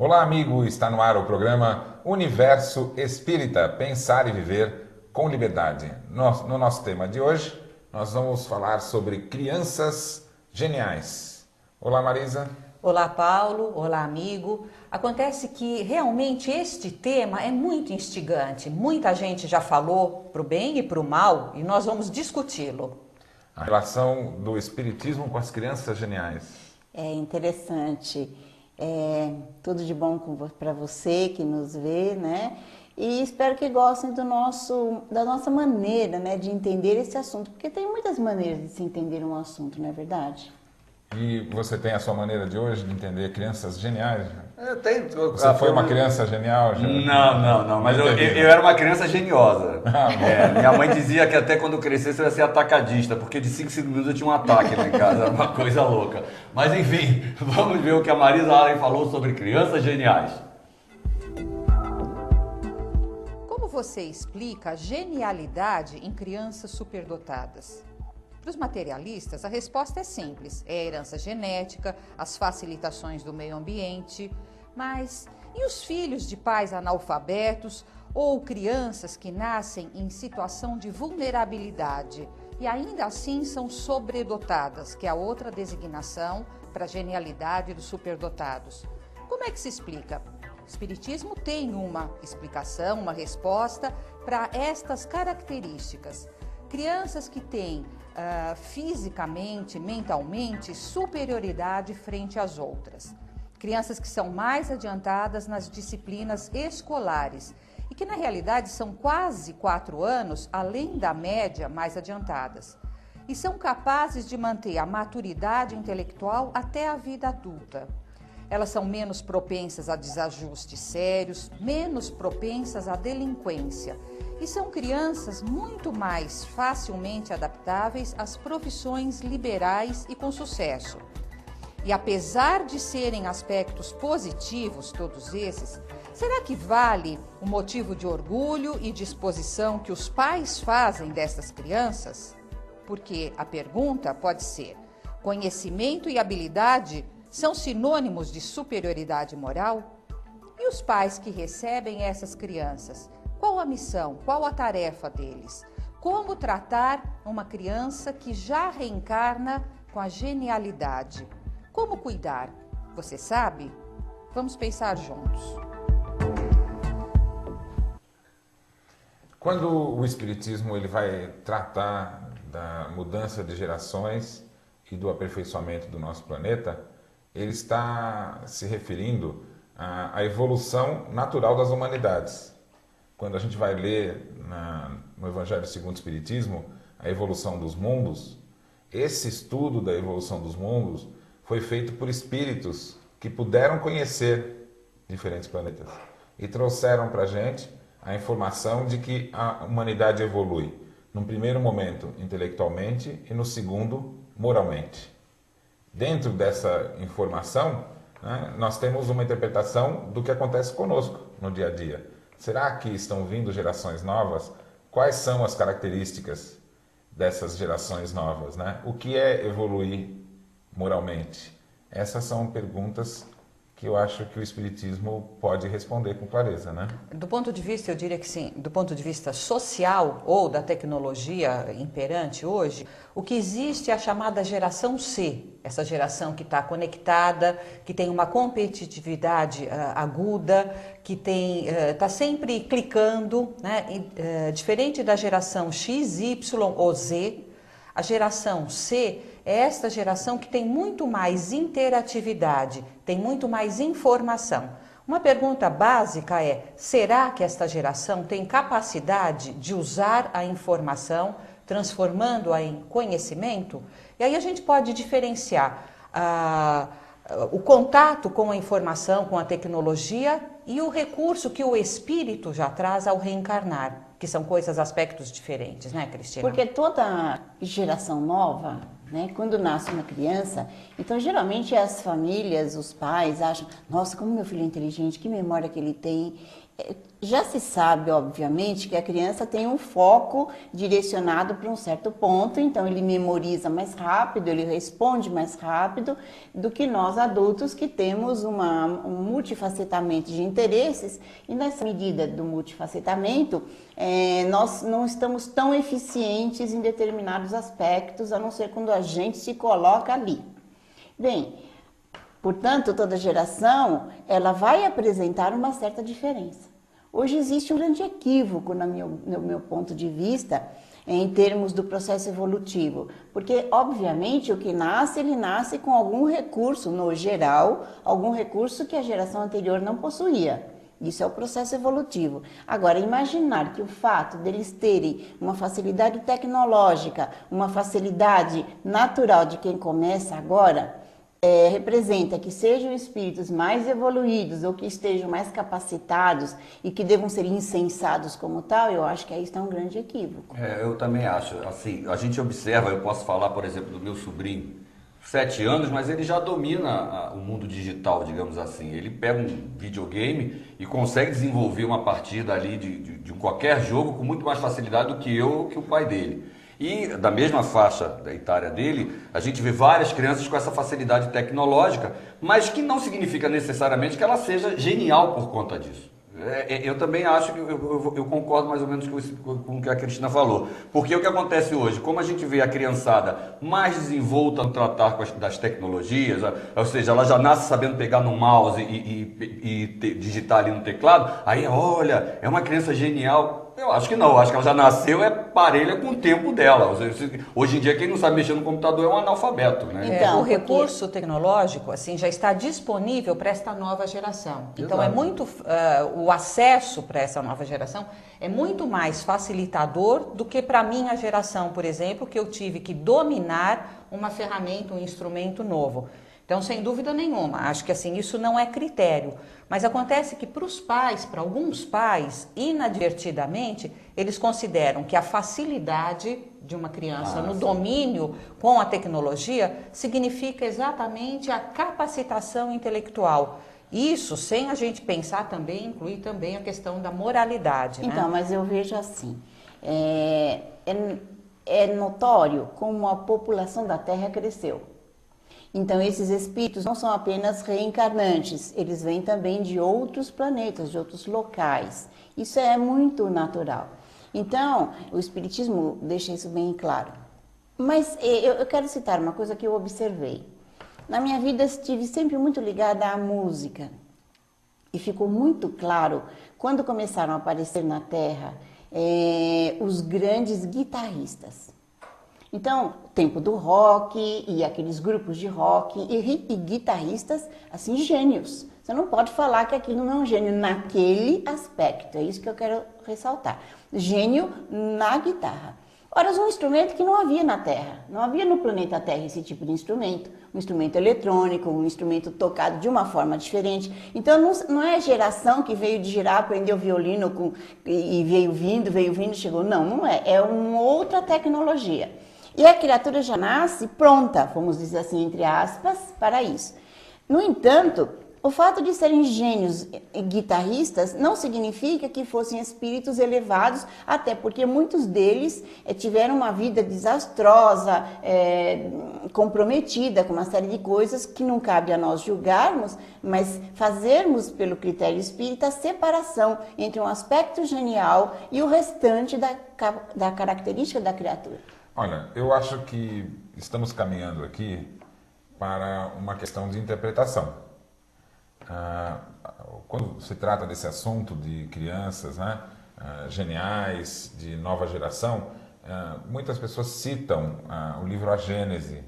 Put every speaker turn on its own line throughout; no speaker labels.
Olá, amigo! Está no ar o programa Universo Espírita, Pensar e Viver com Liberdade. No nosso tema de hoje, nós vamos falar sobre crianças geniais. Olá, Marisa.
Olá, Paulo. Olá, amigo. Acontece que realmente este tema é muito instigante. Muita gente já falou para o bem e para o mal e nós vamos discuti-lo.
A relação do Espiritismo com as crianças geniais.
É interessante. Tudo de bom para você que nos vê, né? E espero que gostem da nossa maneira, né, de entender esse assunto, porque tem muitas maneiras de se entender um assunto, não é verdade?
E você tem a sua maneira de hoje de entender crianças geniais? Você
Ah,
foi uma criança genial?
Não, mas eu
Entendi.
era uma criança geniosa.
Ah, bom.
Minha mãe dizia que até quando eu crescesse eu ia ser atacadista, porque de 5 minutos eu tinha um ataque lá em casa, era uma coisa louca. Mas enfim, vamos ver o que a Marisa Allen falou sobre crianças geniais.
Como você explica a genialidade em crianças superdotadas? Para os materialistas, a resposta é simples: é a herança genética, as facilitações do meio ambiente. Mas e os filhos de pais analfabetos ou crianças que nascem em situação de vulnerabilidade e ainda assim são sobredotadas, que é a outra designação para a genialidade dos superdotados? Como é que se explica? O Espiritismo tem uma explicação, uma resposta para estas características. Crianças que têm fisicamente, mentalmente, superioridade frente às outras. Crianças que são mais adiantadas nas disciplinas escolares e que, na realidade, são quase 4 anos, além da média, mais adiantadas. E são capazes de manter a maturidade intelectual até a vida adulta. Elas são menos propensas a desajustes sérios, menos propensas à delinquência. E são crianças muito mais facilmente adaptáveis às profissões liberais e com sucesso. E apesar de serem aspectos positivos, todos esses, será que vale o motivo de orgulho e disposição que os pais fazem dessas crianças? Porque a pergunta pode ser: conhecimento e habilidade são sinônimos de superioridade moral? E os pais que recebem essas crianças? Qual a missão? Qual a tarefa deles? Como tratar uma criança que já reencarna com a genialidade? Como cuidar? Você sabe? Vamos pensar juntos.
Quando o Espiritismo ele vai tratar da mudança de gerações e do aperfeiçoamento do nosso planeta, ele está se referindo à evolução natural das humanidades. Quando a gente vai ler no Evangelho segundo o Espiritismo a evolução dos mundos, esse estudo da evolução dos mundos foi feito por espíritos que puderam conhecer diferentes planetas e trouxeram para a gente a informação de que a humanidade evolui, num primeiro momento intelectualmente e no segundo moralmente. Dentro dessa informação, né, nós temos uma interpretação do que acontece conosco no dia a dia. Será que estão vindo gerações novas? Quais são as características dessas gerações novas, né? O que é evoluir moralmente? Essas são perguntas que eu acho que o Espiritismo pode responder com clareza, né?
Do ponto de vista, eu diria que sim, do ponto de vista social ou da tecnologia imperante hoje, o que existe é a chamada geração C, essa geração que está conectada, que tem uma competitividade aguda, que está sempre clicando, né? Diferente da geração X, Y ou Z, a geração C é esta geração que tem muito mais interatividade, tem muito mais informação. Uma pergunta básica é: será que esta geração tem capacidade de usar a informação, transformando-a em conhecimento? E aí a gente pode diferenciar o contato com a informação, com a tecnologia e o recurso que o espírito já traz ao reencarnar, que são coisas, aspectos diferentes, né, Cristina?
Porque toda geração nova, né, quando nasce uma criança, então geralmente as famílias, os pais acham: nossa, como meu filho é inteligente, que memória que ele tem. Já se sabe, obviamente, que a criança tem um foco direcionado para um certo ponto, então ele memoriza mais rápido, ele responde mais rápido do que nós adultos que temos um multifacetamento de interesses, e nessa medida do multifacetamento, nós não estamos tão eficientes em determinados aspectos, a não ser quando a gente se coloca ali. Bem, portanto, toda geração ela vai apresentar uma certa diferença. Hoje existe um grande equívoco, no meu ponto de vista, em termos do processo evolutivo, porque, obviamente, o que nasce, ele nasce com algum recurso, no geral, algum recurso que a geração anterior não possuía. Isso é o processo evolutivo. Agora, imaginar que o fato deles terem uma facilidade tecnológica, uma facilidade natural de quem começa agora, representa que sejam espíritos mais evoluídos ou que estejam mais capacitados e que devam ser incensados como tal, eu acho que aí está um grande equívoco.
Eu também acho. Assim, a gente observa, eu posso falar, por exemplo, do meu sobrinho, 7 anos, mas ele já domina o mundo digital, digamos assim. Ele pega um videogame e consegue desenvolver uma partida ali de qualquer jogo com muito mais facilidade do que eu, que o pai dele. E da mesma faixa da etária dele, a gente vê várias crianças com essa facilidade tecnológica, mas que não significa necessariamente que ela seja genial por conta disso. Eu também acho que eu concordo mais ou menos com o que a Cristina falou. Porque o que acontece hoje, como a gente vê a criançada mais desenvolta no tratar das tecnologias, ou seja, ela já nasce sabendo pegar no mouse e digitar ali no teclado, aí olha, é uma criança genial. Eu acho que não, acho que ela já nasceu parelha com o tempo dela. Hoje em dia quem não sabe mexer no computador é um analfabeto, né?
Então, o recurso tecnológico assim já está disponível para esta nova geração. Então é muito o acesso para essa nova geração é muito mais facilitador do que para a minha geração, por exemplo, que eu tive que dominar uma ferramenta, um instrumento novo. Então, sem dúvida nenhuma, acho que assim, isso não é critério. Mas acontece que para os pais, para alguns pais, inadvertidamente, eles consideram que a facilidade de uma criança no domínio com a tecnologia significa exatamente a capacitação intelectual. Isso sem a gente pensar também, incluir também a questão da moralidade.
Então, né? Mas eu vejo assim, é notório como a população da Terra cresceu. Então, esses espíritos não são apenas reencarnantes, eles vêm também de outros planetas, de outros locais. Isso é muito natural. Então, o Espiritismo deixa isso bem claro. Mas eu quero citar uma coisa que eu observei. Na minha vida, estive sempre muito ligada à música. E ficou muito claro, quando começaram a aparecer na Terra, os grandes guitarristas. Então, o tempo do rock e aqueles grupos de rock e guitarristas, assim, gênios. Você não pode falar que aquilo não é um gênio naquele aspecto, é isso que eu quero ressaltar. Gênio na guitarra. Ora, um instrumento que não havia na Terra, não havia no planeta Terra esse tipo de instrumento, um instrumento eletrônico, um instrumento tocado de uma forma diferente. Então, não é a geração que veio de girar, aprendeu violino e veio vindo, chegou. Não é. É uma outra tecnologia. E a criatura já nasce pronta, vamos dizer assim, entre aspas, para isso. No entanto, o fato de serem gênios guitarristas não significa que fossem espíritos elevados, até porque muitos deles tiveram uma vida desastrosa, comprometida com uma série de coisas que não cabe a nós julgarmos, mas fazermos pelo critério espírita a separação entre um aspecto genial e o restante da característica da criatura.
Olha, eu acho que estamos caminhando aqui para uma questão de interpretação. Quando se trata desse assunto de crianças, né, geniais, de nova geração, muitas pessoas citam o livro A Gênese,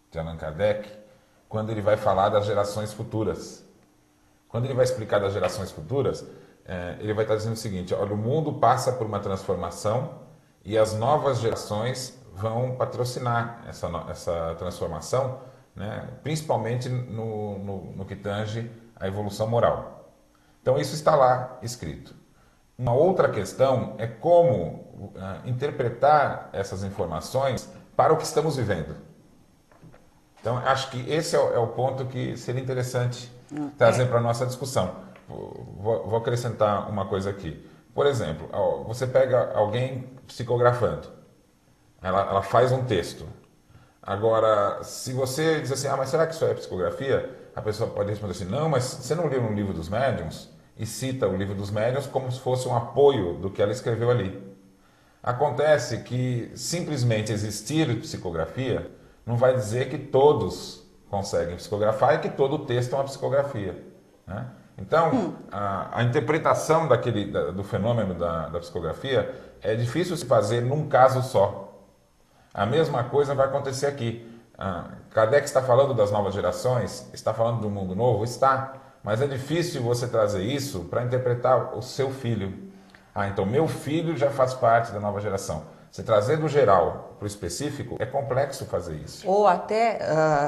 de Allan Kardec, quando ele vai falar das gerações futuras. Quando ele vai explicar das gerações futuras, ele vai estar dizendo o seguinte: olha, o mundo passa por uma transformação e as novas gerações vão patrocinar essa transformação, né, principalmente no que tange a evolução moral. Então isso está lá escrito. Uma outra questão é como interpretar essas informações para o que estamos vivendo. Então acho que esse é o ponto que seria interessante trazer para a nossa discussão. vou acrescentar uma coisa aqui. Por exemplo, você pega alguém psicografando, ela faz um texto. Agora, se você diz assim, mas será que isso é psicografia? A pessoa pode responder assim, não, mas você não leu no livro dos médiuns? E cita o livro dos médiuns como se fosse um apoio do que ela escreveu ali. Acontece que simplesmente existir psicografia não vai dizer que todos conseguem psicografar e que todo o texto é uma psicografia, né? Então, a interpretação do fenômeno da psicografia é difícil se fazer num caso só. A mesma coisa vai acontecer aqui. Kardec está falando das novas gerações, está falando do mundo novo? Está. Mas é difícil você trazer isso para interpretar o seu filho. Então meu filho já faz parte da nova geração. Você trazer do geral para o específico, é complexo fazer isso.
Ou até,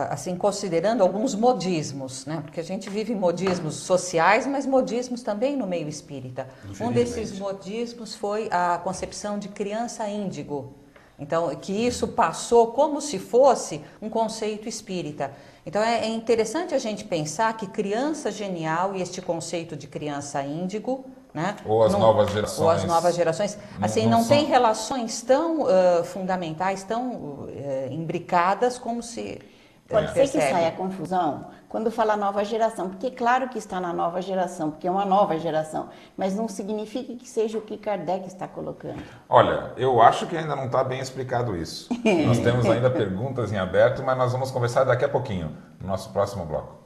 assim, considerando alguns modismos, né? Porque a gente vive modismos sociais, mas modismos também no meio espírita. Um desses modismos foi a concepção de criança índigo. Então, que isso passou como se fosse um conceito espírita. Então, é interessante a gente pensar que criança genial e este conceito de criança índigo, né?
Ou as novas gerações.
Ou as novas gerações. Assim, não tem relações tão fundamentais, tão imbricadas como se
pode ser que saia a confusão quando fala nova geração, porque claro que está na nova geração, porque é uma nova geração, mas não significa que seja o que Kardec está colocando.
Olha, eu acho que ainda não está bem explicado isso. Nós temos ainda perguntas em aberto, mas nós vamos conversar daqui a pouquinho, no nosso próximo bloco.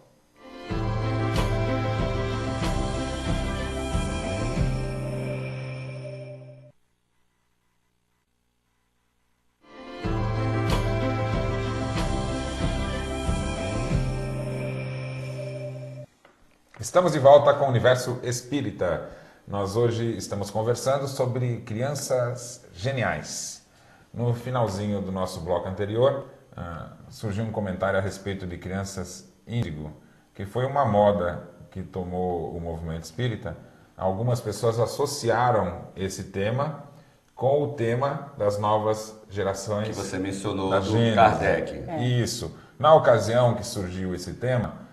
Estamos de volta com o Universo Espírita. Nós hoje estamos conversando sobre crianças geniais. No finalzinho do nosso bloco anterior, surgiu um comentário a respeito de crianças índigo, que foi uma moda que tomou o movimento espírita. Algumas pessoas associaram esse tema com o tema das novas gerações.
Que você mencionou
da
do
Gênesis.
Kardec.
Isso. Na ocasião que surgiu esse tema,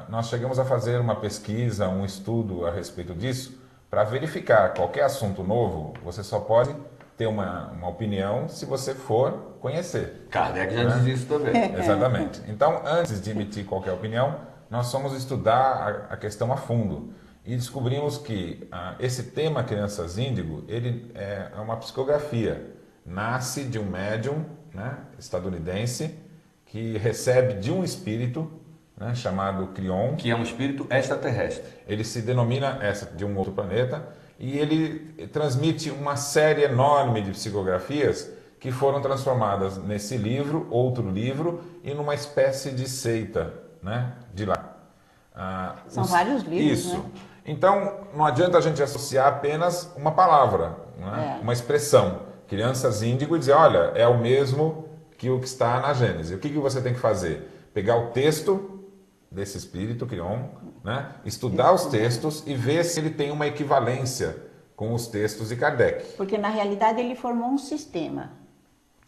nós chegamos a fazer uma pesquisa, um estudo a respeito disso, para verificar qualquer assunto novo, você só pode ter uma opinião se você for conhecer.
Kardec já diz isso também.
Exatamente. Então, antes de emitir qualquer opinião, nós fomos estudar a questão a fundo e descobrimos que esse tema Crianças Índigo, ele é uma psicografia. Nasce de um médium, né, estadunidense que recebe de um espírito, né, chamado Crion,
que é um espírito extraterrestre.
Ele se denomina de um outro planeta e ele transmite uma série enorme de psicografias que foram transformadas nesse livro, outro livro e numa espécie de seita, né, de lá.
São vários livros,
isso.
Né?
Então, não adianta a gente associar apenas uma palavra, né, uma expressão. Crianças Índigo e dizer, olha, é o mesmo que o que está na Gênesis. O que você tem que fazer? Pegar o texto desse espírito, Crion, né? Estudar os textos e ver se ele tem uma equivalência com os textos de Kardec.
Porque na realidade ele formou um sistema,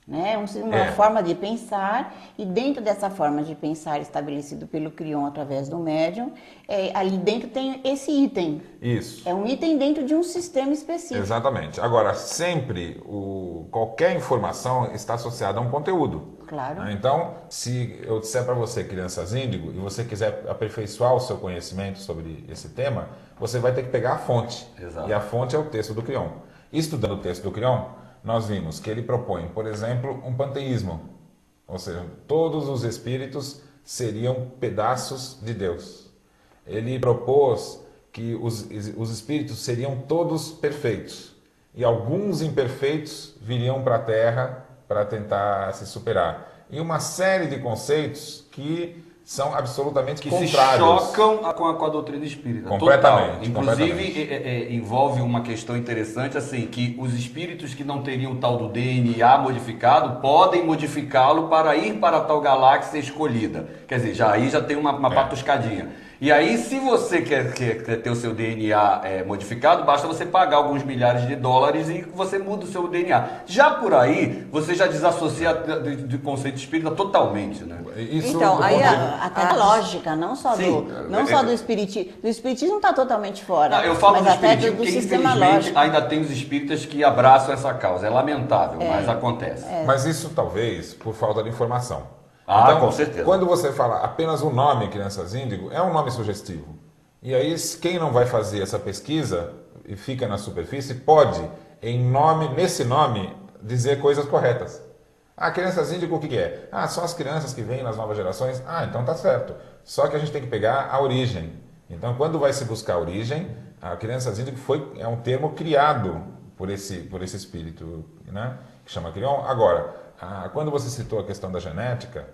né? Uma forma de pensar, e dentro dessa forma de pensar estabelecido pelo Crion através do médium, ali dentro tem esse item.
Isso.
É um item dentro de um sistema específico.
Exatamente. Agora, sempre qualquer informação está associada a um conteúdo.
Claro.
Então, se eu disser para você, Crianças Índigo, e você quiser aperfeiçoar o seu conhecimento sobre esse tema, você vai ter que pegar a fonte.
Exato.
E a fonte é o texto do Crion. Estudando o texto do Crion, nós vimos que ele propõe, por exemplo, um panteísmo. Ou seja, todos os espíritos seriam pedaços de Deus. Ele propôs que os espíritos seriam todos perfeitos. E alguns imperfeitos viriam para a Terra para tentar se superar. E uma série de conceitos que são absolutamente contrários.
Se chocam com a doutrina espírita.
Completamente.
Total. Inclusive, envolve uma questão interessante, assim, que os espíritos que não teriam o tal do DNA modificado podem modificá-lo para ir para a tal galáxia escolhida. Quer dizer, aí já tem uma patuscadinha. E aí, se você quer ter o seu DNA modificado, basta você pagar alguns milhares de dólares e você muda o seu DNA. Já por aí, você já desassocia do conceito espírita totalmente, né?
Isso
Então,
do
aí
ponto de-
Até da lógica, não só
Sim.
do espiritismo. Do espiritismo está totalmente fora.
Não, eu falo
mas
do
até
espiritismo
do
porque,
sistema
infelizmente,
lógico.
ainda tem os espíritas que abraçam essa causa. É lamentável, mas acontece.
Mas isso talvez por falta de informação.
Ah, com certeza.
Quando você fala apenas o nome Crianças Índigo, é um nome sugestivo. E aí, quem não vai fazer essa pesquisa e fica na superfície, pode, nesse nome, dizer coisas corretas. Ah, Crianças Índigo, o que é? Ah, são as crianças que vêm nas novas gerações. Ah, então tá certo. Só que a gente tem que pegar a origem. Então, quando vai se buscar a origem, a Crianças Índigo é um termo criado por esse espírito, né, que chama Crion. Agora, quando você citou a questão da genética,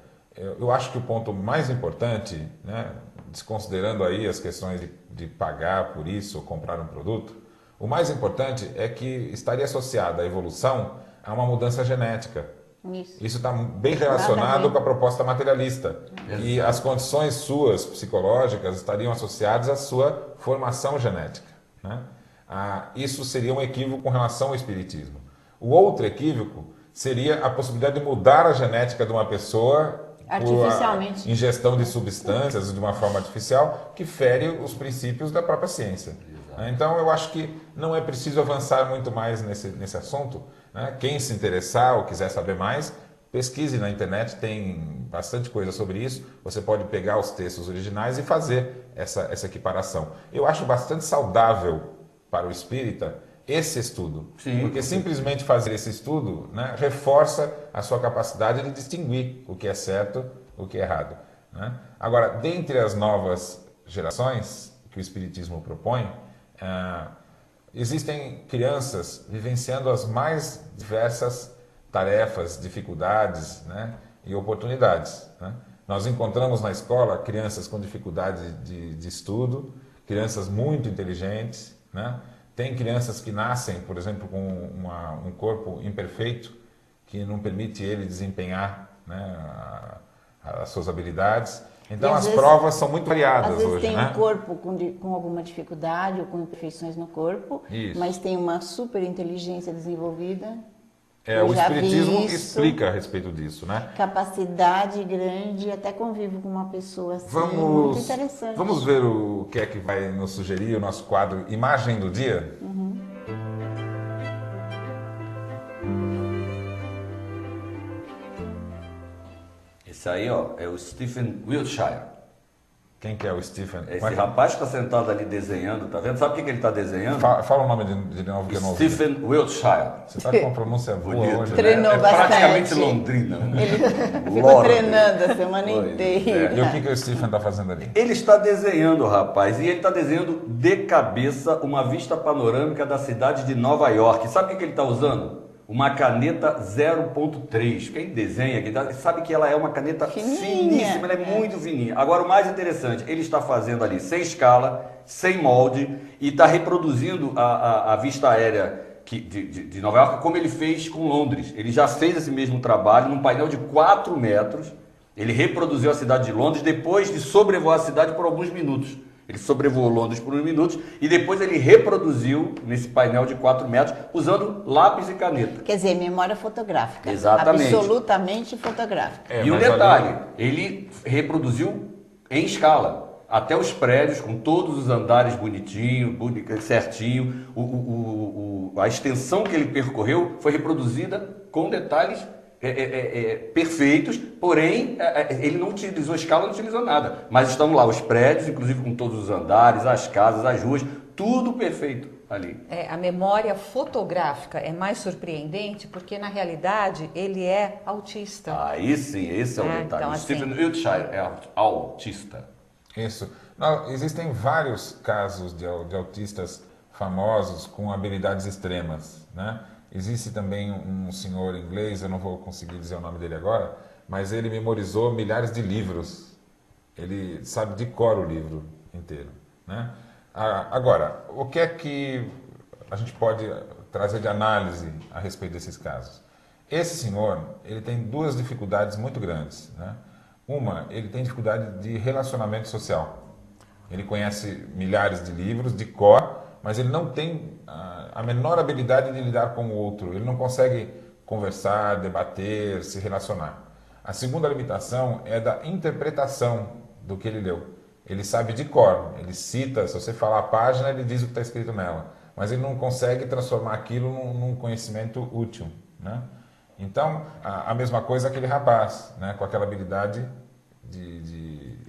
eu acho que o ponto mais importante, né, desconsiderando aí as questões de pagar por isso ou comprar um produto, o mais importante é que estaria associada à evolução a uma mudança genética. Isso está bem relacionado com a proposta materialista. E as condições suas psicológicas estariam associadas à sua formação genética, né? Isso seria um equívoco com relação ao espiritismo. O outro equívoco seria a possibilidade de mudar a genética de uma pessoa
Artificialmente.
por ingestão de substâncias de uma forma artificial que fere os princípios da própria ciência. Então, eu acho que não é preciso avançar muito mais nesse assunto, né? Quem se interessar ou quiser saber mais, pesquise na internet, tem bastante coisa sobre isso. Você pode pegar os textos originais e fazer essa equiparação. Eu acho bastante saudável para o espírita esse estudo,
Sim,
porque simplesmente fazer esse estudo, né, reforça a sua capacidade de distinguir o que é certo, o que é errado, né? Agora, dentre as novas gerações que o espiritismo propõe, existem crianças vivenciando as mais diversas tarefas, dificuldades, né, e oportunidades, né? Nós encontramos na escola crianças com dificuldade de estudo, crianças muito inteligentes, né? Tem crianças que nascem, por exemplo, com um corpo imperfeito, que não permite ele desempenhar, né, as suas habilidades. Então, as provas são muito variadas
hoje. Às vezes
hoje,
tem
né?
um corpo com alguma dificuldade ou com imperfeições no corpo,
Isso.
mas tem uma super inteligência desenvolvida.
O
já
espiritismo
vi isso.
explica a respeito disso, né?
Capacidade grande, até convivo com uma pessoa assim, muito
Vamos,
interessante.
vamos ver o que é que vai nos sugerir o nosso quadro Imagem do Dia?
Esse aí, ó, é o Stephen Wiltshire.
Quem que é o Stephen?
Esse rapaz que está sentado ali desenhando, tá vendo? Sabe o que ele está desenhando?
Fala o nome de novo que eu não ouvi.
Stephen Wiltshire.
Você está com a pronúncia boa
Bonito,
hoje,
né?
Treinou
É
bastante.
praticamente Londrina. Né?
Ficou
Lora.
treinando a semana
Pois é.
inteira.
E o que o Stephen está fazendo ali?
Ele está desenhando, rapaz, e ele está desenhando de cabeça uma vista panorâmica da cidade de Nova York. Sabe o que ele está usando? Uma caneta 0.3. Quem desenha aqui sabe que ela é uma caneta finíssima, ela é muito fininha. Agora, o mais interessante, ele está fazendo ali sem escala, sem molde, e está reproduzindo a vista aérea de Nova York, como ele fez com Londres. Ele já fez esse mesmo trabalho num painel de 4 metros. Ele reproduziu a cidade de Londres depois de sobrevoar a cidade por alguns minutos. Ele sobrevoou Londres por uns minutos e depois ele reproduziu nesse painel de 4 metros usando lápis e caneta.
Quer dizer, memória fotográfica.
Exatamente.
Absolutamente fotográfica.
E um
mas
detalhe,
ali-
ele reproduziu em escala. Até os prédios, com todos os andares bonitinho, certinho. A extensão que ele percorreu foi reproduzida com detalhes perfeitos, porém ele não utilizou escala, não utilizou nada. Mas estão lá os prédios, inclusive com todos os andares, as casas, as ruas, tudo perfeito ali.
A memória fotográfica é mais surpreendente porque, na realidade, ele é autista.
Aí sim, esse é o detalhe.
Então,
O
assim,
Stephen Wiltshire é autista.
Isso. Não, existem vários casos de autistas famosos com habilidades extremas, né? Existe também um senhor inglês, eu não vou conseguir dizer o nome dele agora, mas ele memorizou milhares de livros. Ele sabe de cor o livro inteiro, né? Agora, o que é que a gente pode trazer de análise a respeito desses casos? Esse senhor, ele tem duas dificuldades muito grandes, né? Uma, ele tem dificuldade de relacionamento social. Ele conhece milhares de livros de cor, mas ele não tem a menor habilidade de lidar com o outro. Ele não consegue conversar, debater, se relacionar. A segunda limitação é da interpretação do que ele leu. Ele sabe de cor, ele cita, se você falar a página, ele diz o que está escrito nela, mas ele não consegue transformar aquilo num conhecimento útil, né? Então, a mesma coisa aquele rapaz, né, com aquela habilidade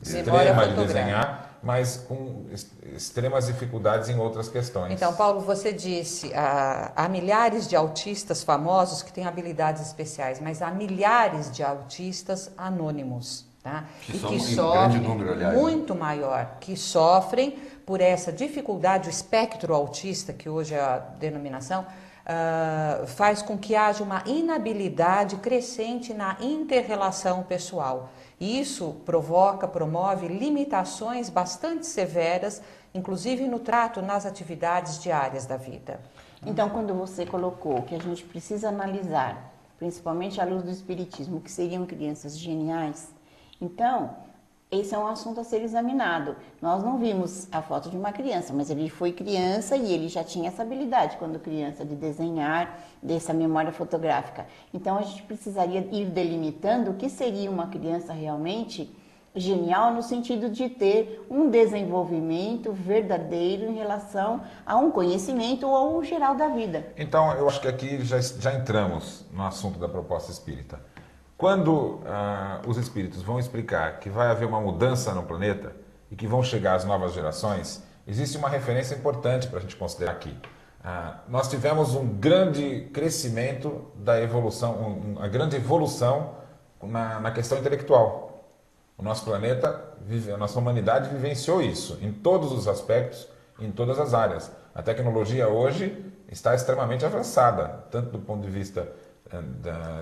extrema de desenhar, mas com extremas dificuldades em outras questões.
Então, Paulo, você disse, há milhares de autistas famosos que têm habilidades especiais, mas há milhares de autistas anônimos, tá?
Que são em grande número, aliás.
Muito maior, que sofrem por essa dificuldade, o espectro autista, que hoje é a denominação, faz com que haja uma inabilidade crescente na inter-relação pessoal. Isso promove limitações bastante severas, inclusive no trato nas atividades diárias da vida.
Então, quando você colocou que a gente precisa analisar, principalmente à luz do Espiritismo, que seriam crianças geniais, então, esse é um assunto a ser examinado. Nós não vimos a foto de uma criança, mas ele foi criança e ele já tinha essa habilidade, quando criança, de desenhar, dessa memória fotográfica. Então, a gente precisaria ir delimitando o que seria uma criança realmente genial, no sentido de ter um desenvolvimento verdadeiro em relação a um conhecimento ou ao geral da vida.
Então, eu acho que aqui já entramos no assunto da proposta espírita. Quando os espíritos vão explicar que vai haver uma mudança no planeta e que vão chegar as novas gerações, existe uma referência importante para a gente considerar aqui. Nós tivemos um grande crescimento da evolução, uma grande evolução na questão intelectual. O nosso planeta, a nossa humanidade vivenciou isso em todos os aspectos, em todas as áreas. A tecnologia hoje está extremamente avançada, tanto do ponto de vista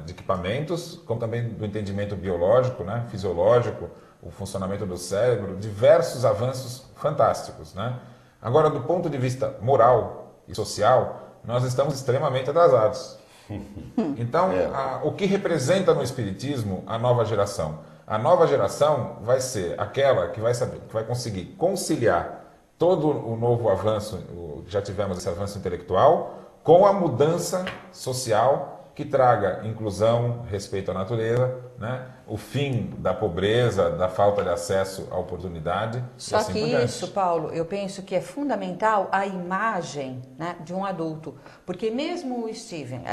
de equipamentos, como também do entendimento biológico, né, fisiológico, o funcionamento do cérebro, diversos avanços fantásticos, né? Agora, do ponto de vista moral e social, nós estamos extremamente atrasados. Então, o que representa no Espiritismo a nova geração? A nova geração vai ser aquela que vai conseguir conciliar todo o novo avanço, já tivemos esse avanço intelectual, com a mudança social que traga inclusão, respeito à natureza, né? O fim da pobreza, da falta de acesso à oportunidade.
Só que isso, Paulo, eu penso que é fundamental a imagem, né, de um adulto. Porque mesmo o Steven,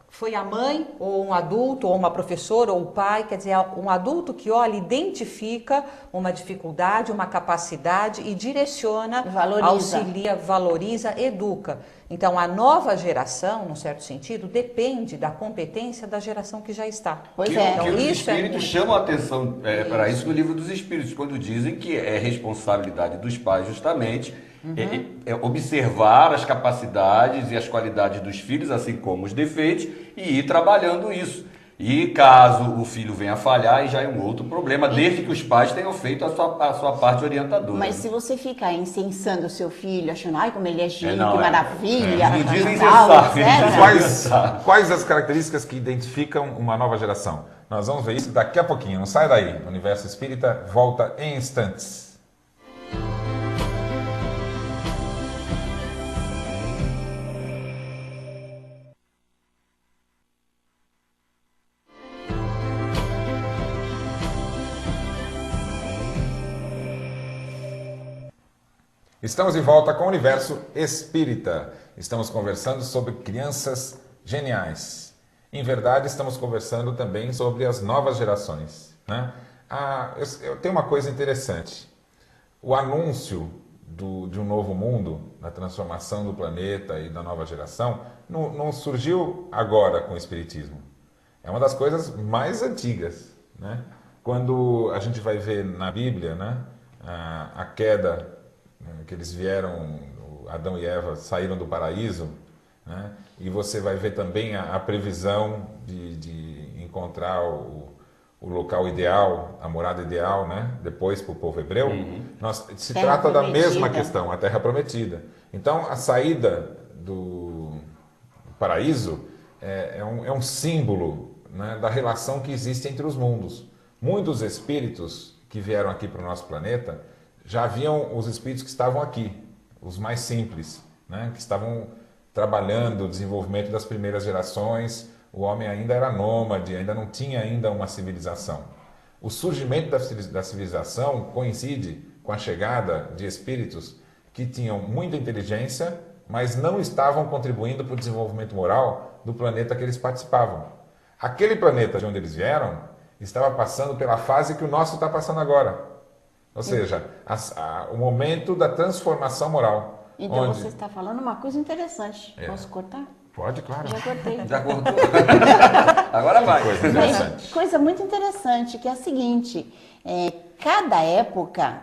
foi a mãe, ou um adulto, ou uma professora, ou o pai, quer dizer, um adulto que olha, identifica uma dificuldade, uma capacidade e direciona, auxilia, valoriza, educa. Então, a nova geração, num certo sentido, depende da competência da geração que já está.
Pois é.
Então, os espíritos chamam a atenção para isso no Livro dos Espíritos, quando dizem que é responsabilidade dos pais, justamente, observar as capacidades e as qualidades dos filhos, assim como os defeitos, e ir trabalhando isso. E caso o filho venha a falhar, aí já é um outro problema, desde que os pais tenham feito a sua parte orientadora.
Mas se você ficar incensando o seu filho, achando, ai, como ele é gênio, que maravilha,
não dizem
quais as características que identificam uma nova geração? Nós vamos ver isso daqui a pouquinho. Não sai daí. O Universo Espírita volta em instantes. Estamos de volta com o Universo Espírita. Estamos conversando sobre crianças geniais. Em verdade, estamos conversando também sobre as novas gerações, né? Eu tenho uma coisa interessante. O anúncio de um novo mundo, da transformação do planeta e da nova geração, não surgiu agora com o Espiritismo. É uma das coisas mais antigas, né? Quando a gente vai ver na Bíblia, né, a queda, que eles vieram, Adão e Eva saíram do paraíso, né? E você vai ver também a previsão de encontrar o local ideal, a morada ideal, né? Depois para o povo hebreu. Se trata da mesma questão, a Terra Prometida. Então, a saída do paraíso é um símbolo, né, da relação que existe entre os mundos. Muitos espíritos que vieram aqui para o nosso planeta já haviam os espíritos que estavam aqui, os mais simples, né? Que estavam trabalhando o desenvolvimento das primeiras gerações. O homem ainda era nômade, ainda não tinha ainda uma civilização. O surgimento da civilização coincide com a chegada de espíritos que tinham muita inteligência, mas não estavam contribuindo para o desenvolvimento moral do planeta que eles participavam. Aquele planeta de onde eles vieram estava passando pela fase que o nosso está passando agora. Ou seja, o momento da transformação moral.
Então
onde...
você está falando uma coisa interessante. Posso cortar?
Pode, claro.
Já cortei.
Já cortou. Agora vai.
Coisa interessante.
Coisa muito interessante, que é a seguinte, cada época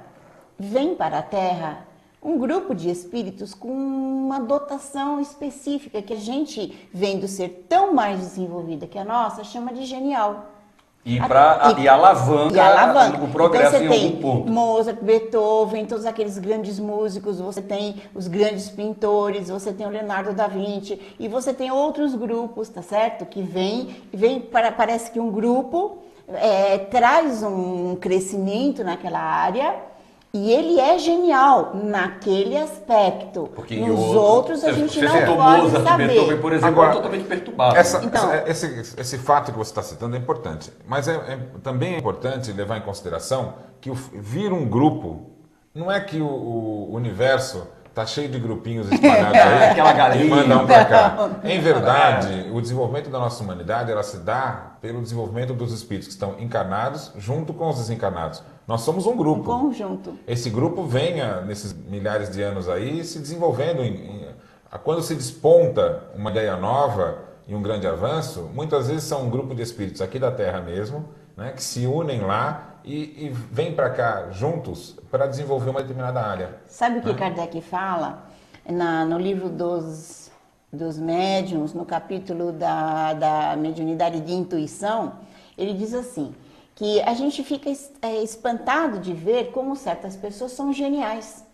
vem para a Terra um grupo de espíritos com uma dotação específica, que a gente, vendo ser tão mais desenvolvida que a nossa, chama de genial.
E alavanca o progresso
então,
em algum ponto.
Mozart, Beethoven, todos aqueles grandes músicos, você tem os grandes pintores, você tem o Leonardo da Vinci, e você tem outros grupos, tá certo? Que parece que um grupo traz um crescimento naquela área, e ele é genial naquele aspecto.
Porque
nos outros a gente não pode saber.
Beethoven, por exemplo,
Agora,
é totalmente perturbado.
Esse fato que você está citando é importante, mas também é importante levar em consideração que vir um grupo, não é que o universo está cheio de grupinhos espalhados aí,
aquela galinha,
e manda um para cá. Em verdade, o desenvolvimento da nossa humanidade, ela se dá pelo desenvolvimento dos espíritos que estão encarnados junto com os desencarnados. Nós somos um grupo.
Um conjunto.
Esse grupo vem, nesses milhares de anos aí, se desenvolvendo. Quando se desponta uma ideia nova e um grande avanço, muitas vezes são um grupo de espíritos aqui da Terra mesmo, né, que se unem lá e vêm para cá juntos para desenvolver uma determinada área.
Sabe o que Kardec fala no livro dos médiuns, no capítulo da mediunidade de intuição? Ele diz assim, que a gente fica espantado de ver como certas pessoas são geniais.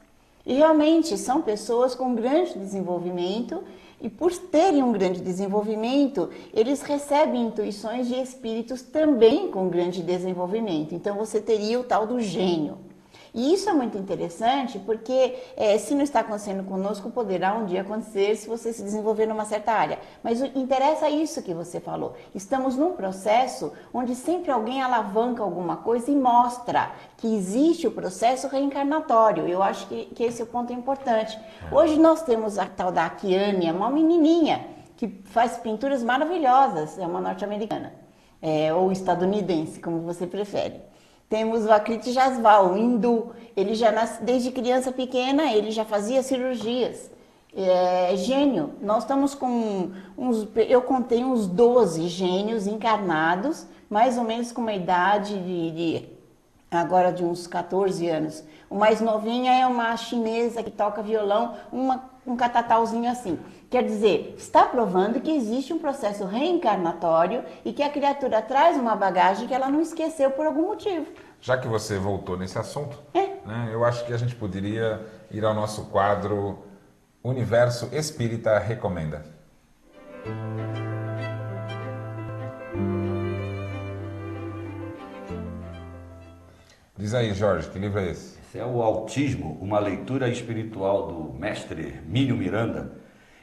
E realmente são pessoas com grande desenvolvimento, e por terem um grande desenvolvimento, eles recebem intuições de espíritos também com grande desenvolvimento. Então você teria o tal do gênio. E isso é muito interessante porque se não está acontecendo conosco, poderá um dia acontecer se você se desenvolver numa certa área. Mas interessa isso que você falou. Estamos num processo onde sempre alguém alavanca alguma coisa e mostra que existe o processo reencarnatório. Eu acho que esse é o ponto importante. Hoje nós temos a tal da Akiane, uma menininha que faz pinturas maravilhosas, é uma norte-americana, ou estadunidense, como você prefere. Temos o Akrit Jaswal, o hindu. Ele já desde criança pequena, ele já fazia cirurgias. Gênio. Nós estamos com eu contei uns 12 gênios encarnados, mais ou menos com uma idade agora de uns 14 anos. O mais novinho é uma chinesa que toca violão, um catatauzinho assim. Quer dizer, está provando que existe um processo reencarnatório e que a criatura traz uma bagagem que ela não esqueceu por algum motivo.
Já que você voltou nesse assunto, né, eu acho que a gente poderia ir ao nosso quadro Universo Espírita Recomenda. Diz aí, Jorge, que livro é esse?
Esse é o Autismo, uma leitura espiritual do mestre Hermínio Miranda.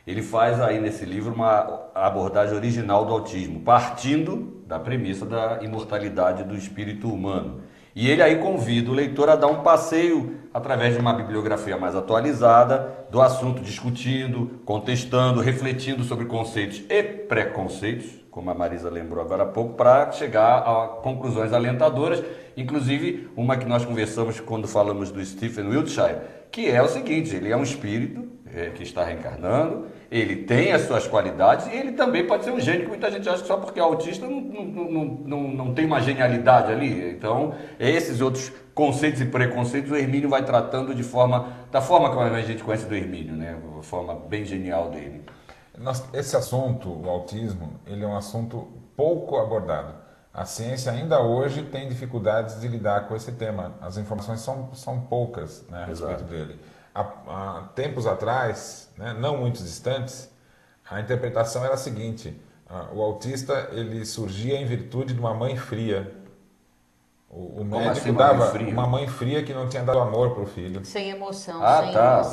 Ele faz aí nesse livro uma abordagem original do autismo, partindo da premissa da imortalidade do espírito humano. E ele aí convida o leitor a dar um passeio através de uma bibliografia mais atualizada do assunto, discutindo, contestando, refletindo sobre conceitos e preconceitos, como a Marisa lembrou agora há pouco, para chegar a conclusões alentadoras, inclusive uma que nós conversamos quando falamos do Stephen Wiltshire, que é o seguinte: ele é um espírito que está reencarnando, ele tem as suas qualidades e ele também pode ser um gênio, que muita gente acha que só porque é autista não tem uma genialidade ali. Então, esses outros conceitos e preconceitos o Hermínio vai tratando da forma como a gente conhece do Hermínio, né? A forma bem genial dele.
Esse assunto, o autismo, ele é um assunto pouco abordado. A ciência ainda hoje tem dificuldades de lidar com esse tema. As informações são poucas, né, a respeito dele. Há tempos atrás, né, não muito distantes, a interpretação era a seguinte: o autista ele surgia em virtude de uma mãe fria. O
Como
médico
assim,
dava
fria?
uma mãe fria que não tinha dado amor para o filho.
Sem emoção,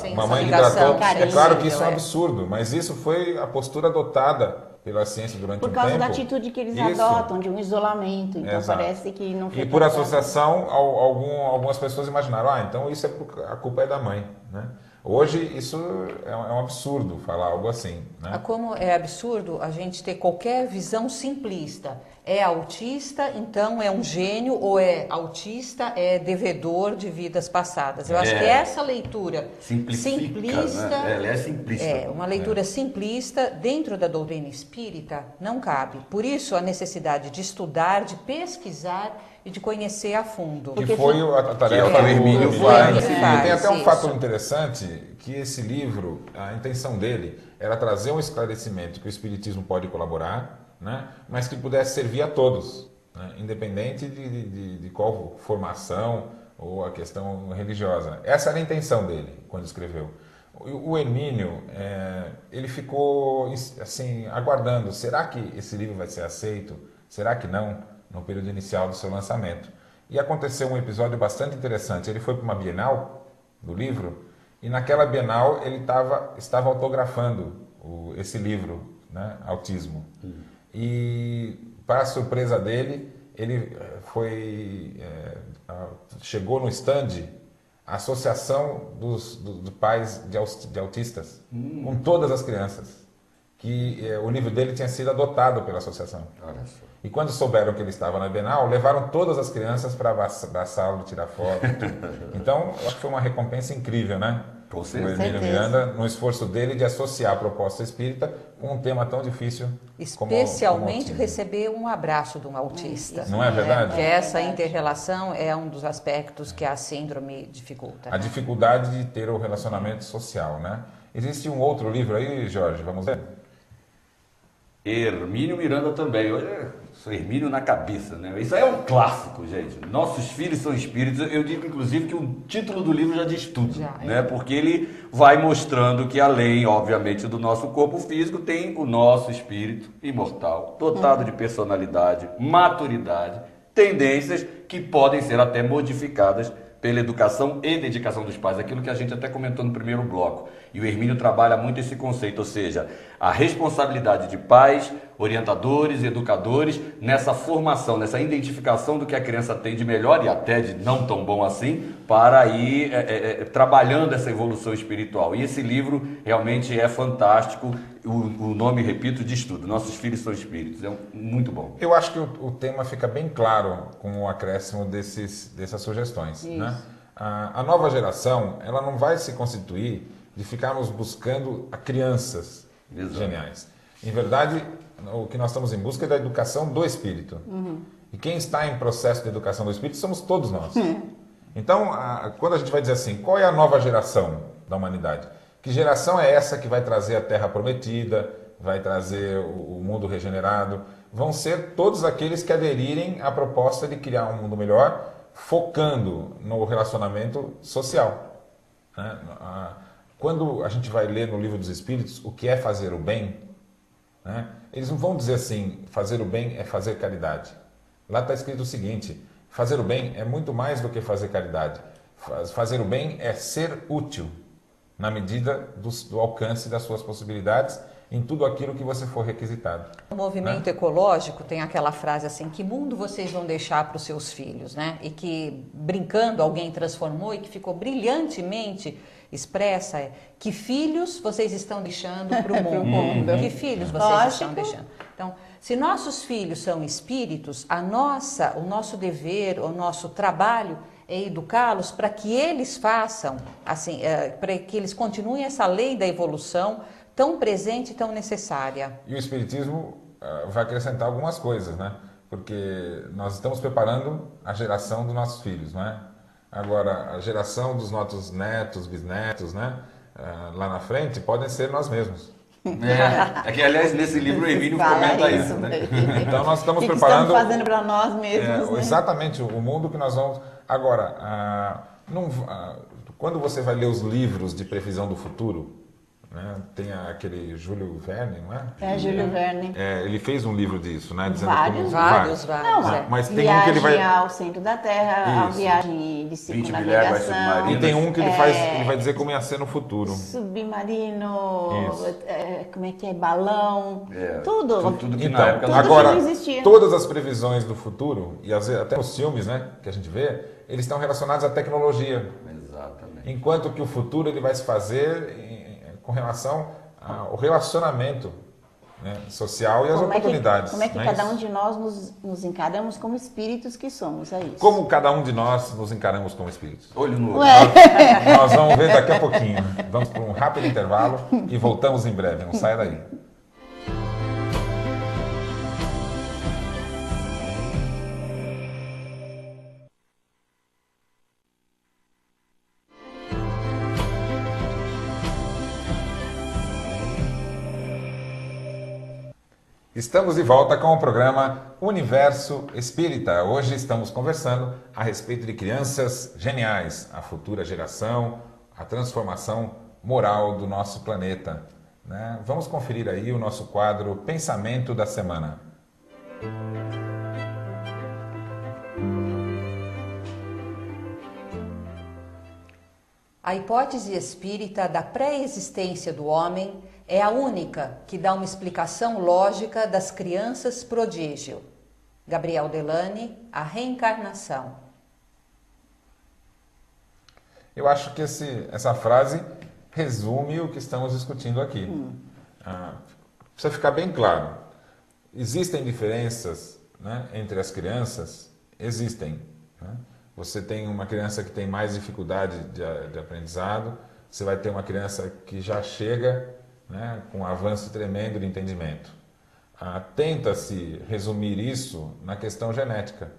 sem
Uma mãe que
ligação,
tratou. É claro que isso é um
carinho,
absurdo, mas isso foi a postura adotada pela ciência durante um
Por
tempo.
causa da atitude que eles
Isso.
adotam, de um isolamento. Então
Exato.
parece que não foi
E por
pensado.
associação, algumas pessoas imaginaram, então isso a culpa é da mãe. Né? Hoje isso é um absurdo falar algo assim. Né?
Como é absurdo a gente ter qualquer visão simplista. É autista, então é um gênio, ou é autista, é devedor de vidas passadas. Eu acho que essa leitura simplista,
né? Ela é simplista.
uma leitura simplista dentro da doutrina espírita não cabe. Por isso a necessidade de estudar, de pesquisar e de conhecer a fundo.
Que foi a tarefa
que o Hermínio faz.
E tem até um
isso.
fato interessante, que esse livro, a intenção dele era trazer um esclarecimento que o Espiritismo pode colaborar, né? Mas que pudesse servir a todos, né? Independente de qual formação ou a questão religiosa. Essa era a intenção dele quando escreveu. O Hermínio, ele ficou assim, aguardando, será que esse livro vai ser aceito? Será que não? No período inicial do seu lançamento. E aconteceu um episódio bastante interessante. Ele foi para uma Bienal do livro e naquela Bienal ele estava autografando esse livro, né, Autismo. E, para a surpresa dele, ele chegou no stand a Associação dos Pais de Autistas, com todas as crianças, que o livro dele tinha sido adotado pela associação.
Olha só.
E quando souberam que ele estava na Bienal, levaram todas as crianças para abraçá-lo, tirar foto. Então, eu acho que foi uma recompensa incrível, né?
Com
O
certeza.
Hermínio Miranda, no esforço dele de associar a proposta espírita com um tema tão difícil
Especialmente
como
receber um abraço de um autista.
Não é verdade?
Porque essa inter-relação é um dos aspectos que a síndrome dificulta.
a dificuldade de ter o relacionamento social, né? Existe um outro livro aí, Jorge, vamos ver?
Hermínio Miranda também. Olha, sou Hermínio na cabeça, né? Isso aí é um clássico, gente. Nossos filhos são espíritos. Eu digo, inclusive, que o título do livro já diz tudo, né? Porque ele vai mostrando que, além, obviamente, do nosso corpo físico, tem o nosso espírito imortal, dotado de personalidade, maturidade, tendências que podem ser até modificadas pela educação e dedicação dos pais, aquilo que a gente até comentou no primeiro bloco. E o Hermínio trabalha muito esse conceito, ou seja, a responsabilidade de pais, orientadores, educadores, nessa formação, nessa identificação do que a criança tem de melhor e até de não tão bom assim, para ir trabalhando essa evolução espiritual. E esse livro realmente é fantástico. O nome, repito, diz tudo. Nossos filhos são espíritos. É muito bom.
Eu acho que o tema fica bem claro com o acréscimo dessas sugestões. Né? A nova geração, ela não vai se constituir de ficarmos buscando crianças geniais. Em verdade, o que nós estamos em busca é da educação do espírito. E quem está em processo de educação do espírito somos todos nós. Então, quando a gente vai dizer assim, qual é a nova geração da humanidade? Que geração é essa que vai trazer a Terra Prometida, vai trazer o mundo regenerado? Vão ser todos aqueles que aderirem à proposta de criar um mundo melhor, focando no relacionamento social. Né? Quando a gente vai ler no Livro dos Espíritos o que é fazer o bem, né? Eles não vão dizer assim, fazer o bem é fazer caridade. Lá está escrito o seguinte, fazer o bem é muito mais do que fazer caridade. Fazer o bem é ser útil, na medida do alcance das suas possibilidades, em tudo aquilo que você for requisitado.
O movimento ecológico tem aquela frase assim, que mundo vocês vão deixar para os seus filhos, né? E que, brincando, alguém transformou e que ficou brilhantemente expressa, que filhos vocês estão deixando para o mundo? Que filhos vocês estão deixando? Então, se nossos filhos são espíritos, o nosso dever, o nosso trabalho é educá-los para que eles façam, assim, para que eles continuem essa lei da evolução tão presente e tão necessária.
E o Espiritismo vai acrescentar algumas coisas, né? Porque nós estamos preparando a geração dos nossos filhos, não é? Agora, a geração dos nossos netos, bisnetos, né? Lá na frente, podem ser nós mesmos.
É que, aliás, nesse livro o Hermínio comenta isso, né?
Então, nós estamos
que
preparando...
estamos fazendo para nós mesmos, né?
Exatamente, o mundo que nós vamos... Agora, quando você vai ler os livros de previsão do futuro, né? Tem aquele Júlio Verne, não é?
É, Júlio Verne.
Ele fez um livro disso, né? Dizendo
Vários,
vários.
Não,
mas tem
viagem
um que ele vai...
ao centro da Terra, a
Isso.
viagem de
20 milhares
circunnavigação.
submarinos.
E tem um que ele faz, ele vai dizer como ia ser no futuro.
Submarino,
Isso.
como é que é? Balão, tudo.
Tudo que
Então,
na época
agora,
não existia.
todas as previsões do futuro, e às vezes até os filmes, né, que a gente vê, eles estão relacionados à tecnologia.
Exatamente.
Enquanto que o futuro ele vai se fazer com relação ao relacionamento, né, social e às oportunidades.
Como é que
não é
cada
isso?
um de nós nos encaramos como espíritos que somos, é isso.
Como cada um de nós nos encaramos como espíritos?
Olho no olho.
Nós vamos ver daqui a pouquinho. Vamos para um rápido intervalo e voltamos em breve. Não saia daí. Estamos de volta com o programa Universo Espírita. Hoje estamos conversando a respeito de crianças geniais, a futura geração, a transformação moral do nosso planeta, né? Vamos conferir aí o nosso quadro Pensamento da Semana.
A hipótese espírita da pré-existência do homem é a única que dá uma explicação lógica das crianças prodígio. Gabriel Delany, A Reencarnação.
Eu acho que essa frase resume o que estamos discutindo aqui. Precisa ficar bem claro. Existem diferenças, né, entre as crianças? Existem. Né? Você tem uma criança que tem mais dificuldade de aprendizado, você vai ter uma criança que já chega, né, com um avanço tremendo de entendimento. Tenta-se resumir isso na questão genética,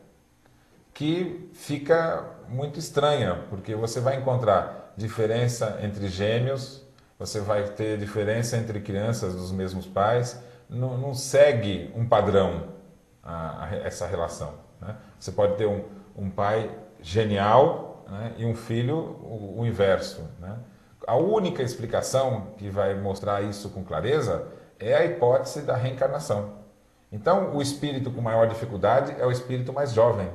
que fica muito estranha, porque você vai encontrar diferença entre gêmeos, você vai ter diferença entre crianças dos mesmos pais, não segue um padrão essa relação. Né? Você pode ter um pai genial, né, e um filho o inverso. Né? A única explicação que vai mostrar isso com clareza é a hipótese da reencarnação. Então, o espírito com maior dificuldade é o espírito mais jovem.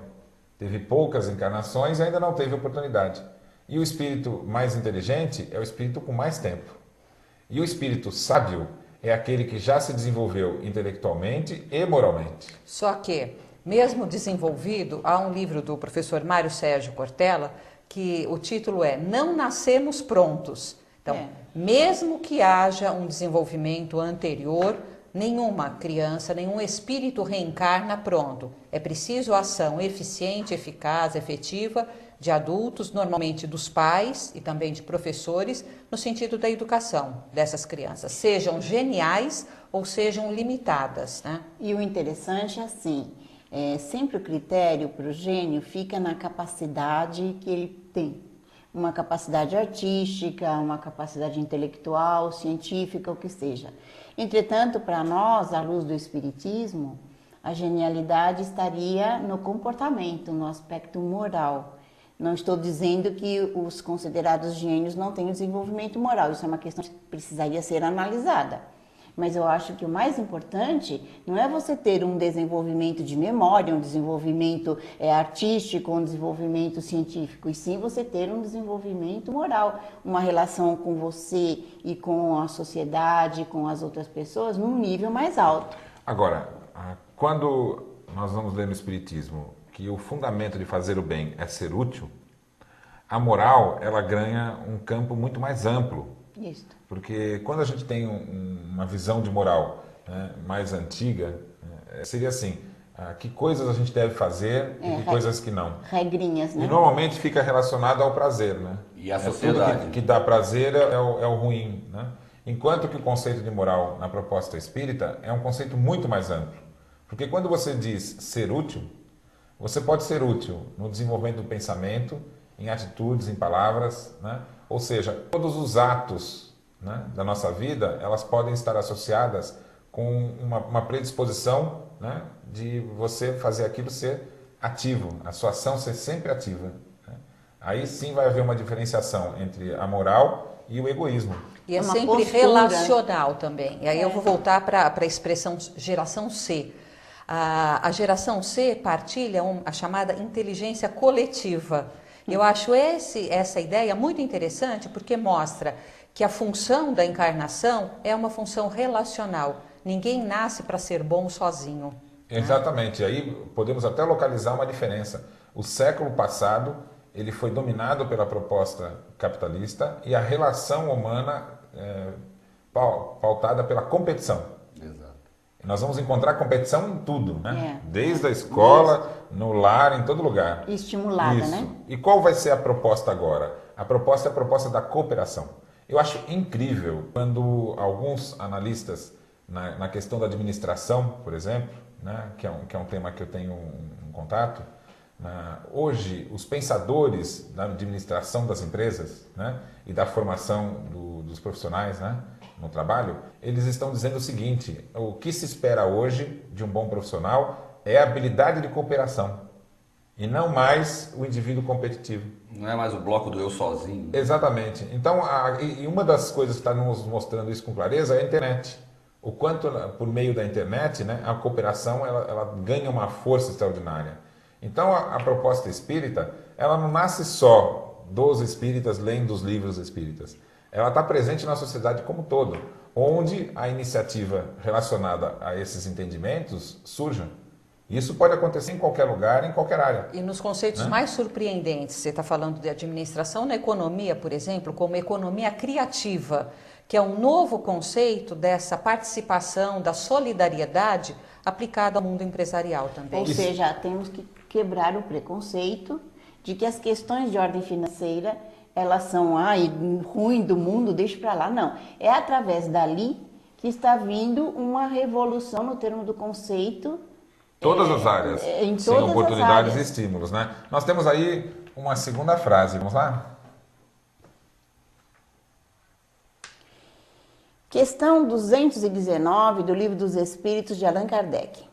Teve poucas encarnações e ainda não teve oportunidade. E o espírito mais inteligente é o espírito com mais tempo. E o espírito sábio é aquele que já se desenvolveu intelectualmente e moralmente.
Só que, mesmo desenvolvido, há um livro do professor Mário Sérgio Cortella que o título é Não Nascemos Prontos. Então, mesmo que haja um desenvolvimento anterior, nenhuma criança, nenhum espírito reencarna pronto. É preciso ação eficiente, eficaz, efetiva de adultos, normalmente dos pais e também de professores, no sentido da educação dessas crianças, sejam geniais ou sejam limitadas. Né?
E o interessante é assim, sempre o critério para o gênio fica na capacidade que ele tem. Uma capacidade artística, uma capacidade intelectual, científica, o que seja. Entretanto, para nós, à luz do Espiritismo, a genialidade estaria no comportamento, no aspecto moral. Não estou dizendo que os considerados gênios não têm desenvolvimento moral, isso é uma questão que precisaria ser analisada. Mas eu acho que o mais importante não é você ter um desenvolvimento de memória, um desenvolvimento artístico, um desenvolvimento científico, e sim você ter um desenvolvimento moral, uma relação com você e com a sociedade, com as outras pessoas, num nível mais alto.
Agora, quando nós vamos ler no Espiritismo que o fundamento de fazer o bem é ser útil, a moral ela ganha um campo muito mais amplo.
Isso.
Porque quando a gente tem uma visão de moral, né, mais antiga, seria assim, que coisas a gente deve fazer e que coisas que não.
Regrinhas, né?
E normalmente fica relacionado ao prazer, né?
E à sociedade.
Tudo que dá prazer é o ruim, né? Enquanto que o conceito de moral na proposta espírita é um conceito muito mais amplo. Porque quando você diz ser útil, você pode ser útil no desenvolvimento do pensamento, em atitudes, em palavras, né? Ou seja, todos os atos, né, da nossa vida, elas podem estar associadas com uma predisposição, né, de você fazer aquilo ser ativo, a sua ação ser sempre ativa. Né? Aí sim vai haver uma diferenciação entre a moral e o egoísmo.
E é
Uma
sempre
postura.
relacional também. E aí eu vou voltar para a expressão geração C. A geração C partilha a chamada inteligência coletiva. Eu acho essa ideia muito interessante porque mostra que a função da encarnação é uma função relacional. Ninguém nasce para ser bom sozinho.
Exatamente. Aí podemos até localizar uma diferença. O século passado ele foi dominado pela proposta capitalista e a relação humana pautada pela competição.
Exato.
E nós vamos encontrar competição em tudo, né?
É.
Desde a escola, no lar, em todo lugar.
E estimulada,
Isso.
né?
E qual vai ser a proposta agora? A proposta é a proposta da cooperação. Eu acho incrível quando alguns analistas, na questão da administração, por exemplo, né, que é um tema que eu tenho um contato, hoje os pensadores da administração das empresas, né, e da formação dos profissionais, né, no trabalho, eles estão dizendo o seguinte: o que se espera hoje de um bom profissional é a habilidade de cooperação e não mais o indivíduo competitivo.
Não é mais o bloco do eu sozinho.
Exatamente. Então, e uma das coisas que está nos mostrando isso com clareza é a internet. O quanto, por meio da internet, né, a cooperação ela ganha uma força extraordinária. Então, a proposta espírita, ela não nasce só dos espíritas lendo os livros espíritas. Ela está presente na sociedade como um todo, onde a iniciativa relacionada a esses entendimentos surja. Isso pode acontecer em qualquer lugar, em qualquer área.
E nos conceitos mais surpreendentes, você está falando de administração na economia, por exemplo, como economia criativa, que é um novo conceito dessa participação, da solidariedade aplicada ao mundo empresarial também.
Ou seja, temos que quebrar o preconceito de que as questões de ordem financeira, elas são ruim do mundo, deixa para lá. Não, é através dali que está vindo uma revolução no termo do conceito.
Todas as áreas,
em
sem
todas
oportunidades
as
e
áreas.
estímulos, né? Nós temos aí uma segunda frase, vamos lá?
Questão 219 do Livro dos Espíritos de Allan Kardec.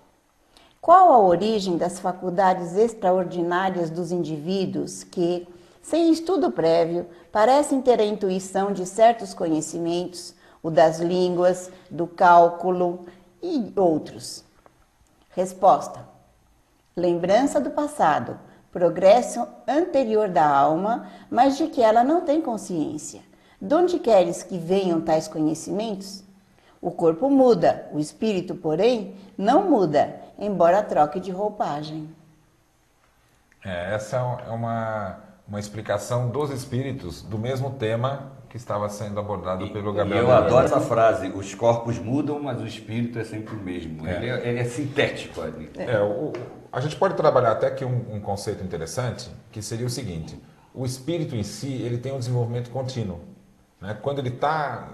Qual a origem das faculdades extraordinárias dos indivíduos que, sem estudo prévio, parecem ter a intuição de certos conhecimentos, o das línguas, do cálculo e outros? Resposta: lembrança do passado, progresso anterior da alma, mas de que ela não tem consciência. De onde queres que venham tais conhecimentos? O corpo muda, o espírito, porém, não muda, embora troque de roupagem.
Essa é uma explicação dos espíritos do mesmo tema que estava sendo abordado pelo Gabriel.
Eu adoro essa frase: os corpos mudam, mas o espírito é sempre o mesmo. Ele é sintético ali.
A gente pode trabalhar até aqui um conceito interessante, que seria o seguinte: o espírito em si ele tem um desenvolvimento contínuo. Né? Quando ele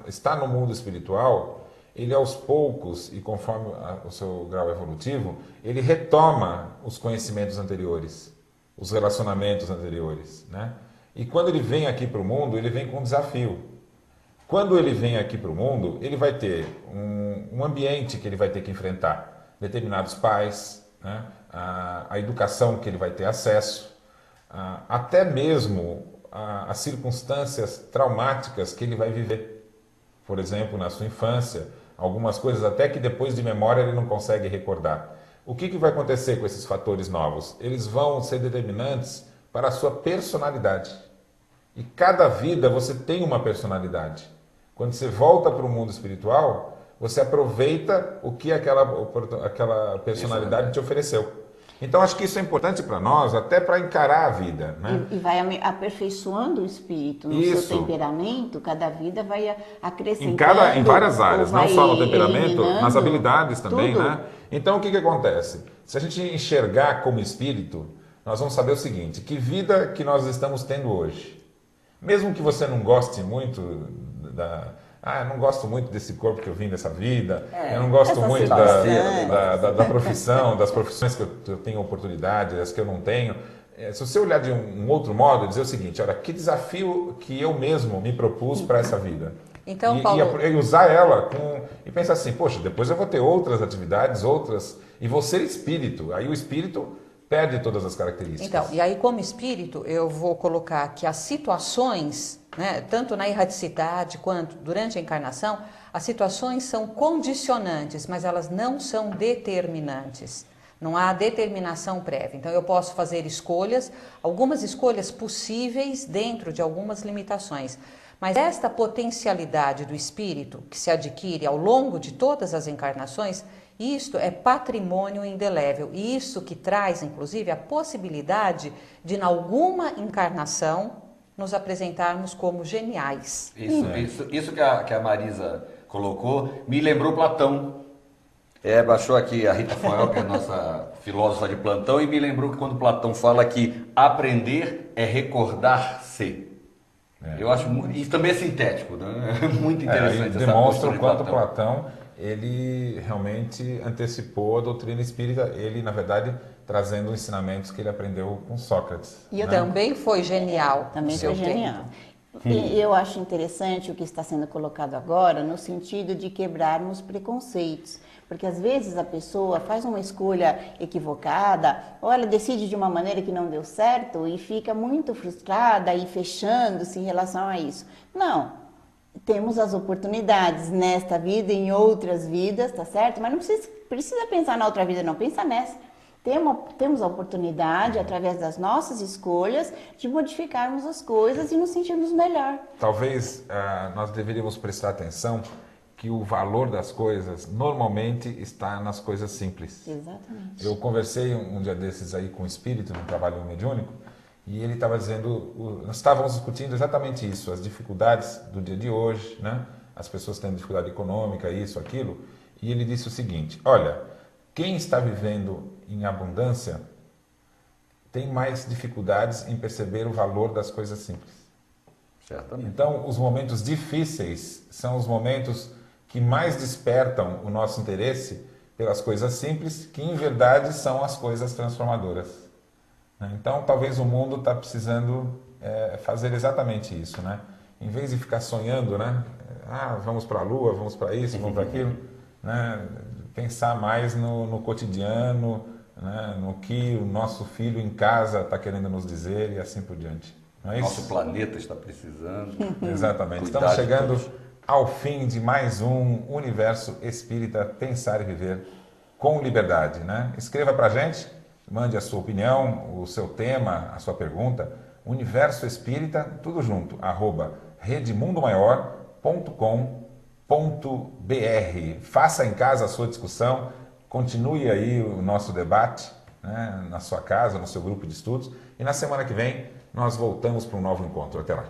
está no mundo espiritual, ele aos poucos, e conforme o seu grau evolutivo, ele retoma os conhecimentos anteriores, os relacionamentos anteriores. Né? E quando ele vem aqui para o mundo, ele vem com um desafio. Quando ele vem aqui para o mundo, ele vai ter um ambiente que ele vai ter que enfrentar. Determinados pais, né? A educação que ele vai ter acesso, até mesmo as circunstâncias traumáticas que ele vai viver. Por exemplo, na sua infância, algumas coisas até que depois de memória ele não consegue recordar. O que vai acontecer com esses fatores novos? Eles vão ser determinantes para a sua personalidade. E cada vida você tem uma personalidade. Quando você volta para o mundo espiritual, você aproveita o que aquela personalidade te ofereceu. Então acho que isso é importante para nós, até para encarar a vida. Né?
E vai aperfeiçoando o espírito no seu temperamento, cada vida vai acrescentando.
Em várias áreas, não só no temperamento, nas
eliminando
habilidades também.
tudo.
Né? Então o que acontece? Se a gente enxergar como espírito, nós vamos saber o seguinte: que vida que nós estamos tendo hoje. Mesmo que você não goste muito eu não gosto muito desse corpo que eu vim dessa vida, eu não gosto muito da profissão, das profissões que eu tenho oportunidade, as que eu não tenho. Se você olhar de um outro modo, dizer o seguinte: olha, que desafio que eu mesmo me propus para essa vida.
Então, Paulo...
e usar ela e pensar assim: poxa, depois eu vou ter outras atividades, e vou ser espírito. Aí o espírito perde todas as características.
Então, e aí como espírito, eu vou colocar que as situações né, tanto na erraticidade quanto durante a encarnação, as situações são condicionantes, mas elas não são determinantes. Não há determinação prévia. Então, eu posso fazer escolhas, algumas escolhas possíveis dentro de algumas limitações. Mas esta potencialidade do espírito que se adquire ao longo de todas as encarnações, isto é patrimônio indelével. E isso que traz, inclusive, a possibilidade de, em alguma encarnação, nos apresentarmos como geniais.
Isso que a Marisa colocou me lembrou Platão. Baixou aqui a Rita Foel, que é a nossa filósofa de plantão, e me lembrou que quando Platão fala que aprender é recordar-se. Eu acho isso também é sintético, né? Muito interessante.
Demonstra o quanto Platão ele realmente antecipou a doutrina espírita, ele na verdade trazendo ensinamentos que ele aprendeu com Sócrates.
E também foi genial.
Também foi genial. E eu acho interessante o que está sendo colocado agora, no sentido de quebrarmos preconceitos. Porque às vezes a pessoa faz uma escolha equivocada, ou ela decide de uma maneira que não deu certo e fica muito frustrada e fechando-se em relação a isso. Não, temos as oportunidades nesta vida e em outras vidas, tá certo? Mas não precisa pensar na outra vida, não, pensa nessa. Temos a oportunidade, através das nossas escolhas, de modificarmos as coisas e nos sentirmos melhor.
Talvez nós deveríamos prestar atenção que o valor das coisas normalmente está nas coisas simples.
Exatamente.
Eu conversei um dia desses aí com um espírito no trabalho mediúnico e ele estava dizendo, nós estávamos discutindo exatamente isso, as dificuldades do dia de hoje, né? As pessoas tendo dificuldade econômica, isso, aquilo, e ele disse o seguinte: olha, quem está vivendo em abundância tem mais dificuldades em perceber o valor das coisas simples.
Certamente.
Então, os momentos difíceis são os momentos que mais despertam o nosso interesse pelas coisas simples, que em verdade são as coisas transformadoras. Então, talvez o mundo está precisando fazer exatamente isso, né? Em vez de ficar sonhando, né? Vamos para a Lua, vamos para isso, vamos para aquilo, né? Pensar mais no cotidiano, né? No que o nosso filho em casa está querendo nos dizer e assim por diante. Não é isso?
Nosso planeta está precisando.
Exatamente. Estamos chegando ao fim de mais um Universo Espírita Pensar e Viver com Liberdade, né? Escreva para a gente, mande a sua opinião, o seu tema, a sua pergunta, Universo Espírita, tudo junto, @redemundomaior.com.br. Faça em casa a sua discussão, continue aí o nosso debate, né, na sua casa, no seu grupo de estudos, e na semana que vem nós voltamos para um novo encontro. Até lá.